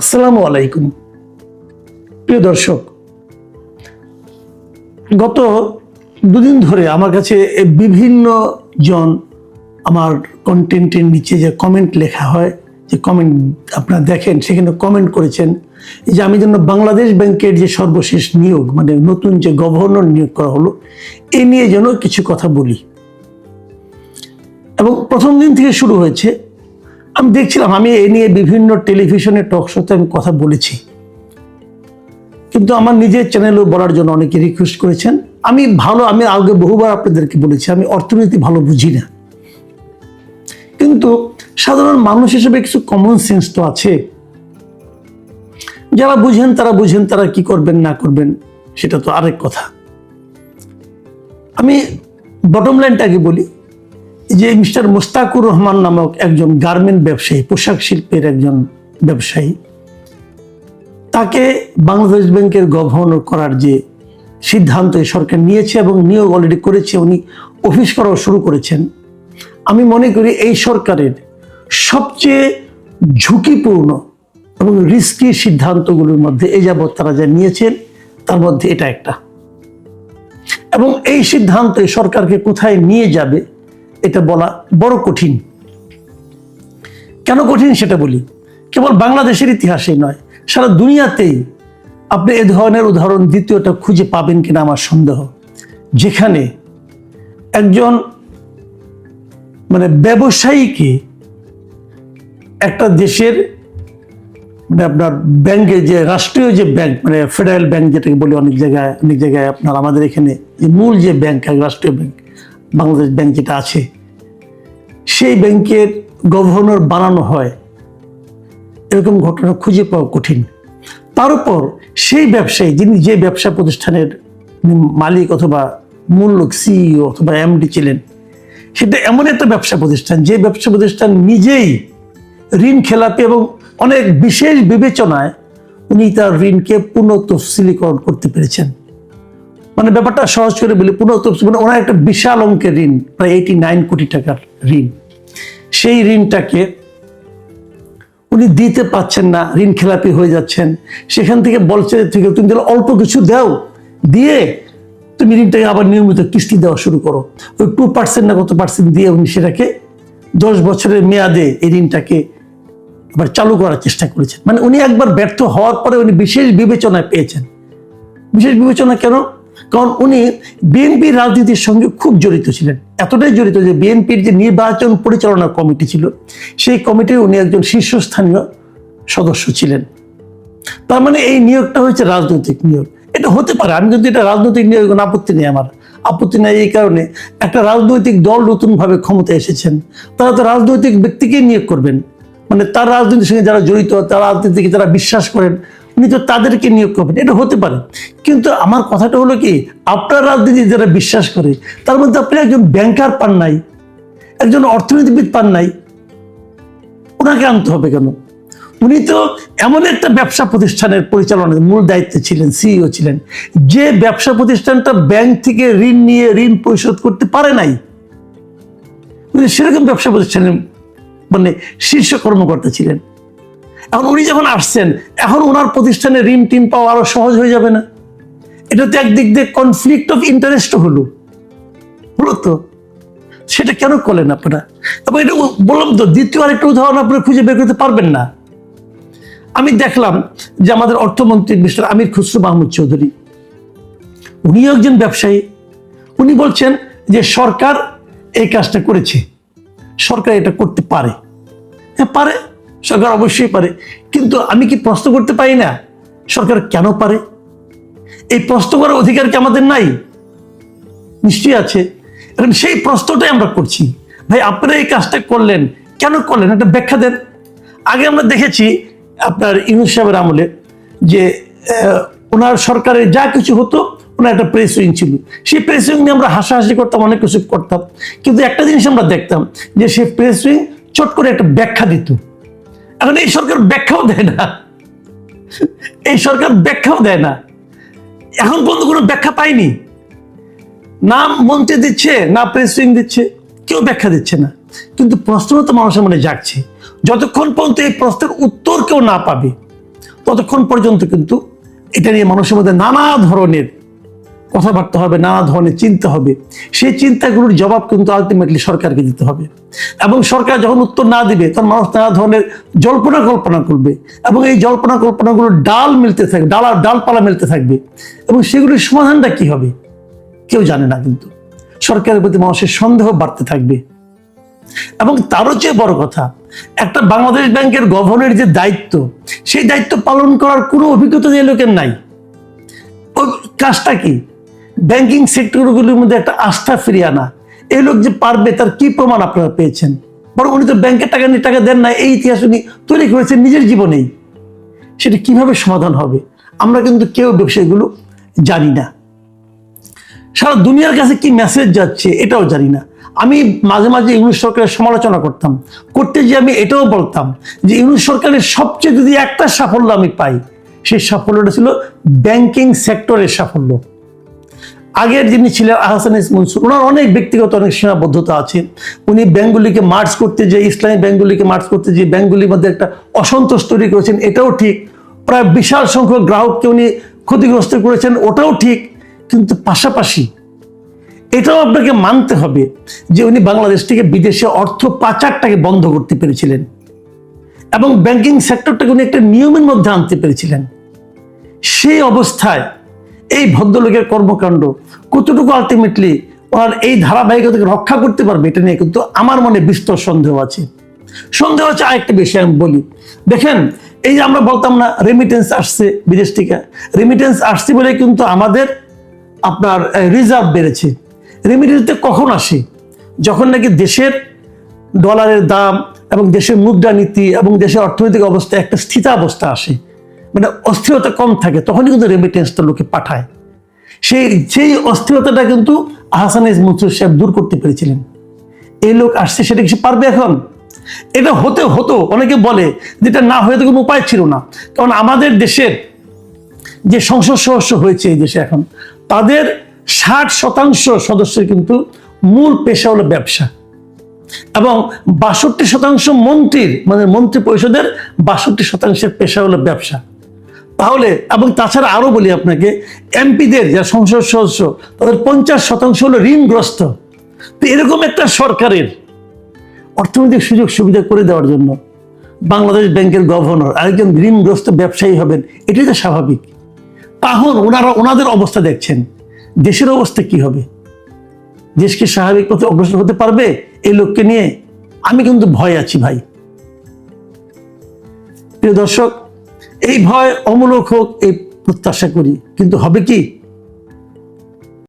আসসালামু আলাইকুম প্রিয় দর্শক, গত দুদিন ধরে আমার কাছে বিভিন্ন জন আমার কন্টেন্টের নিচে যে কমেন্ট লেখা হয়, যে কমেন্ট আপনারা দেখেন, সেখানে কমেন্ট করেছেন যে আমি যেন বাংলাদেশ ব্যাংকের যে সর্বশেষ নিয়োগ, মানে নতুন যে গভর্নর নিয়োগ করা হলো, এ নিয়ে যেন কিছু কথা বলি। এবং প্রথম দিন থেকে শুরু হয়েছে, আমি দেখছিলাম, আমি এ নিয়ে বিভিন্ন টেলিভিশনে টক শোতে আমি কথা বলেছি, কিন্তু আমার নিজের চ্যানেলেও বলার জন্য অনেকে রিকোয়েস্ট করেছেন। আমি আগে বহুবার আপনাদেরকে বলেছি, আমি অর্থনীতি ভালো বুঝি না, কিন্তু সাধারণ মানুষ হিসেবে কিছু কমন সেন্স তো আছে। যারা বুঝেন তারা কি করবেন না করবেন সেটা তো আরেক কথা। আমি বটম লাইনটাকে বলি যে মিস্টার মোস্তাকুর রহমান নামক একজন গার্মেন্ট ব্যবসায়ী, পোশাক শিল্পের একজন ব্যবসায়ী, তাকে বাংলাদেশ ব্যাংকের গভর্নর করার যে সিদ্ধান্ত সরকার নিয়েছে এবং নিয়োগ অলরেডি করেছে, উনি অফিস করাও শুরু করেছেন। আমি মনে করি এই সরকারের সবচেয়ে ঝুঁকিপূর্ণ এবং রিস্কি সিদ্ধান্তগুলোর মধ্যে এ যাবৎ তারা যা নিয়েছেন তার মধ্যে এটা একটা। এবং এই সিদ্ধান্ত সরকারকে কোথায় নিয়ে যাবে এটা বলা বড় কঠিন। কেন কঠিন সেটা বলি। কেবল বাংলাদেশের ইতিহাসেই নয়, সারা দুনিয়াতেই আপনি এ ধরনের উদাহরণ দ্বিতীয়টা খুঁজে পাবেন কিনা আমার সন্দেহ, যেখানে একজন ব্যবসায়ীকে একটা দেশের আপনার ব্যাংকে, যে রাষ্ট্রীয় যে ব্যাংক, ফেডারেল ব্যাংক যেটাকে বলি অনেক জায়গায় আপনার, আমাদের এখানে যে মূল যে ব্যাংক, রাষ্ট্রীয় ব্যাংক বাংলাদেশ ব্যাংক যেটা আছে, সেই ব্যাংকের গভর্নর বানানো হয়, এরকম ঘটনা খুঁজে পাওয়া কঠিন। তার উপর সেই ব্যবসায়ী, যিনি যে ব্যবসা প্রতিষ্ঠানের মালিক অথবা মূল লোক, সিইও অথবা এমডি ছিলেন, সেটা এমন একটা ব্যবসা প্রতিষ্ঠান যে ব্যবসা প্রতিষ্ঠান নিজেই ঋণ খেলাপি এবং অনেক বিশেষ বিবেচনায় উনি তার ঋণকে পুনঃতফসিলীকরণ করতে পেরেছেন। ব্যাপারটা সহজ করে বলি, পুনঃতফসিল ওনার একটা বিশাল অঙ্কের ঋণ, প্রায় 89 কোটি টাকার ঋণ, সেই ঋণটাকে উনি দিতে পারছেন না, ঋণ খেলাপি হয়ে যাচ্ছেন। সেখান থেকে বলছে, ঠিক আছে, তুমি তাহলে অল্প কিছু দাও, দিয়ে তুমি ঋণটাকে আবার নিয়মিত কিস্তি দেওয়া শুরু করো। ওই 2% না কত পার্সেন্ট দিয়ে উনি সেটাকে 10 বছরের মেয়াদে এই ঋণটাকে আবার চালু করার চেষ্টা করেছেন। উনি একবার ব্যর্থ হওয়ার পরে উনি বিশেষ বিবেচনায় পেয়েছেন। বিশেষ বিবেচনা কেন? কারণ উনি বিএনপির রাজনীতির সঙ্গে খুব জড়িত ছিলেন, এতটাই জড়িত যে বিএনপির যে নির্বাচন পরিচালনা কমিটি ছিল, সেই কমিটির উনি একজন শীর্ষস্থানীয় সদস্য ছিলেন। তার এই নিয়োগটা হয়েছে রাজনৈতিক নিয়োগ। এটা হতে পারে, আমি যদি এটা রাজনৈতিক নিয়োগ, আপত্তি নেই, আমার আপত্তি নেই। এই কারণে একটা রাজনৈতিক দল নতুনভাবে ক্ষমতায় এসেছেন, তারা তো রাজনৈতিক ব্যক্তিকেই নিয়োগ করবেন, তার রাজনীতির সঙ্গে যারা জড়িত, তার রাজনীতিকে যারা বিশ্বাস করেন, উনি তো তাদেরকে নিয়োগ করবেন। এটা হতে পারে, কিন্তু আমার কথাটা হলো কি, আপনার রাজনীতি যারা বিশ্বাস করে তার মধ্যে আপনি একজন ব্যাংকার পান নাই, একজন অর্থনীতিবিদ পান নাই, ওনাকে আনতে হবে কেন? উনি তো এমন একটা ব্যবসা প্রতিষ্ঠানের পরিচালনার মূল দায়িত্বে ছিলেন, সিইও ছিলেন, যে ব্যবসা প্রতিষ্ঠানটা ব্যাংক থেকে ঋণ নিয়ে ঋণ পরিশোধ করতে পারে নাই। সেরকম ব্যবসা প্রতিষ্ঠানের শীর্ষ কর্মকর্তা ছিলেন। এখন উনি যখন আসছেন, এখন ওনার প্রতিষ্ঠানে ঋণ টিন পাওয়া আরো সহজ হয়ে যাবে না? এটা তো একদিক দিয়ে কনফ্লিক্ট অফ ইন্টারেস্ট হলো তো, সেটা কেন করলেন আপনারা? এবং এটা বললাম তো, দ্বিতীয় আরেকটা উদাহরণ আপনারা খুঁজে বের করতে পারবেন না। আমি দেখলাম যে আমাদের অর্থমন্ত্রী মিস্টার আমির খুসরো মাহমুদ চৌধুরী, উনিও একজন ব্যবসায়ী, উনি বলছেন যে সরকার এই কাজটা করেছে, সরকার এটা করতে পারে। হ্যাঁ পারে, সরকার অবশ্যই পারে, কিন্তু আমি কি প্রশ্ন করতে পারি না সরকার কেন পারে? এই প্রশ্ন করার অধিকার কি আমাদের নাই? নিশ্চয়ই আছে। এখন সেই প্রশ্নটাই আমরা করছি, ভাই আপনারা এই কাজটা করলেন, কেন করলেন? একটা ব্যাখ্যা দেন। আগে আমরা দেখেছি আপনার ইউনূস সাহেবের আমলে যে ওনার সরকারের যা কিছু হতো, ওনার একটা প্রেস উইং ছিল, সেই প্রেস উইং নিয়ে আমরা হাসাহাসি করতাম, অনেক কিছু করতাম, কিন্তু একটা জিনিস আমরা দেখতাম যে সেই প্রেস উইং চট করে একটা ব্যাখ্যা দিত। এখন এই সরকার ব্যাখ্যাও দেয় না, এই সরকার ব্যাখ্যাও দেয় না, এখন পর্যন্ত কোনো ব্যাখ্যা পাইনি। না মন্ত্রী দিচ্ছে, না প্রেস উইং দিচ্ছে, কেউ ব্যাখ্যা দিচ্ছে না। কিন্তু প্রশ্ন তো মানুষের মনে জাগছে, যতক্ষণ পর্যন্ত এই প্রশ্নের উত্তর কেউ না পাবে, ততক্ষণ পর্যন্ত কিন্তু এটা নিয়ে মানুষের মধ্যে নানা ধরনের কথাবার্তা হবে, নানা ধরনের চিন্তা হবে। সেই চিন্তাগুলোর জবাব কিন্তু আলটিমেটলি সরকারকে দিতে হবে, এবং সরকার যখন উত্তর না দিবে তখন মানুষ নানা ধরনের জল্পনা কল্পনা করবে, এবং এই জল্পনা কল্পনাগুলোর ডাল মিলতে থাকবে, ডালপালা মিলতে থাকবে, এবং সেগুলির সমাধানটা কি হবে কেউ জানে না। কিন্তু সরকারের প্রতি মানুষের সন্দেহ বাড়তে থাকবে। এবং তারও চেয়ে বড় কথা, একটা বাংলাদেশ ব্যাংকের গভর্নরের যে দায়িত্ব, সেই দায়িত্ব পালন করার কোনো অভিজ্ঞতা যে লোকের নাই। ওই কাজটা কি? ব্যাংকিং সেক্টরগুলির মধ্যে একটা আস্থা ফিরিয়ে আনা। এই লোক যে পারবে তার কি প্রমাণ আপনারা পেয়েছেন? বরং উনি তো ব্যাংকের টাকা নিয়ে টাকা দেন না, এই ইতিহাস উনি তৈরি করেছেন নিজের জীবনেই। সেটা কিভাবে সমাধান হবে আমরা কিন্তু কেউ বিষয়গুলো জানি না। সারা দুনিয়ার কাছে কি মেসেজ যাচ্ছে এটাও জানি না। আমি মাঝে মাঝে ইউনূস সরকারের সমালোচনা করতে গিয়ে আমি এটাও বলতাম যে ইউনূস সরকারের সবচেয়ে যদি একটা সাফল্য আমি পাই, সেই সাফল্যটা ছিল ব্যাংকিং সেক্টরের সাফল্য। আগের যিনি ছিলেন আহসান এস মনসুর, ওনার অনেক ব্যক্তিগত অনেক সীমাবদ্ধতা আছে। উনি ব্যাংকগুলিকে মার্জ করতে যে, ইসলামী ব্যাংকগুলিকে মার্জ করতে যে ব্যাংকগুলির মধ্যে একটা অসন্তোষ তৈরি করেছেন, এটাও ঠিক। প্রায় বিশাল সংখ্যক গ্রাহককে উনি ক্ষতিগ্রস্ত করেছেন, ওটাও ঠিক। কিন্তু পাশাপাশি এটাও আপনাকে মানতে হবে যে উনি বাংলাদেশ থেকে বিদেশে অর্থ পাচারটাকে বন্ধ করতে পেরেছিলেন, এবং ব্যাংকিং সেক্টরটাকে উনি একটা নিয়মের মধ্যে আনতে পেরেছিলেন। সেই অবস্থায় এই ভদ্রলোকের কর্মকাণ্ড কতটুকু আলটিমেটলি ওনার এই ধারাবাহিকতাকে রক্ষা করতে পারবে, এটা নিয়ে কিন্তু আমার মনে বিস্তর সন্দেহ আছে। আরেকটা বিষয় আমি বলি, দেখেন এই যে আমরা বলতাম না রেমিটেন্স আসছে বিদেশ থেকে, রেমিটেন্স আসছে বলে কিন্তু আমাদের আপনার রিজার্ভ বেড়েছে। রেমিটেন্সটা কখন আসে? যখন নাকি দেশের ডলারের দাম এবং দেশের মুদ্রানীতি এবং দেশের অর্থনৈতিক অবস্থা একটা স্থিতাবস্থা আসে, মানে অস্থিরতা কম থাকে, তখনই কিন্তু রেমিটেন্সটা লোকে পাঠায়। সেই অস্থিরতাটা কিন্তু আহসান এস মনসুর সাহেব দূর করতে পেরেছিলেন। এই লোক আসছে, সেটা কিছু পারবে এখন? এটা হতো অনেকে বলে যেটা না হয়ে তো কোনো উপায় ছিল না, কারণ আমাদের দেশের যে সংসদ সদস্য হয়েছে এই দেশে এখন, তাদের 60% সদস্যের কিন্তু মূল পেশা হলো ব্যবসা, এবং 62% মন্ত্রীর, মানে মন্ত্রী পরিষদের 62% পেশা হলো ব্যবসা। তাহলে, এবং তাছাড়া আরো বলি আপনাকে, এমপিদের যারা সংসদ সদস্য, তাদের 50% হলো ঋণগ্রস্ত। তো এরকম একটা সরকারের অর্থনৈতিক সুযোগ সুবিধা করে দেওয়ার জন্য বাংলাদেশ ব্যাংকের গভর্নর আরেকজন ঋণগ্রস্ত ব্যবসায়ী হবেন, এটাই তো স্বাভাবিক। তখন ওনাদের অবস্থা দেখছেন, দেশের অবস্থা কি হবে? দেশকে স্বাভাবিক পথে অগ্রসর হতে পারবে এই লোককে নিয়ে? আমি কিন্তু ভয় আছি ভাই। প্রিয় দর্শক, এই ভয় অমূলক হোক এই প্রত্যাশা করি, কিন্তু হবে কি?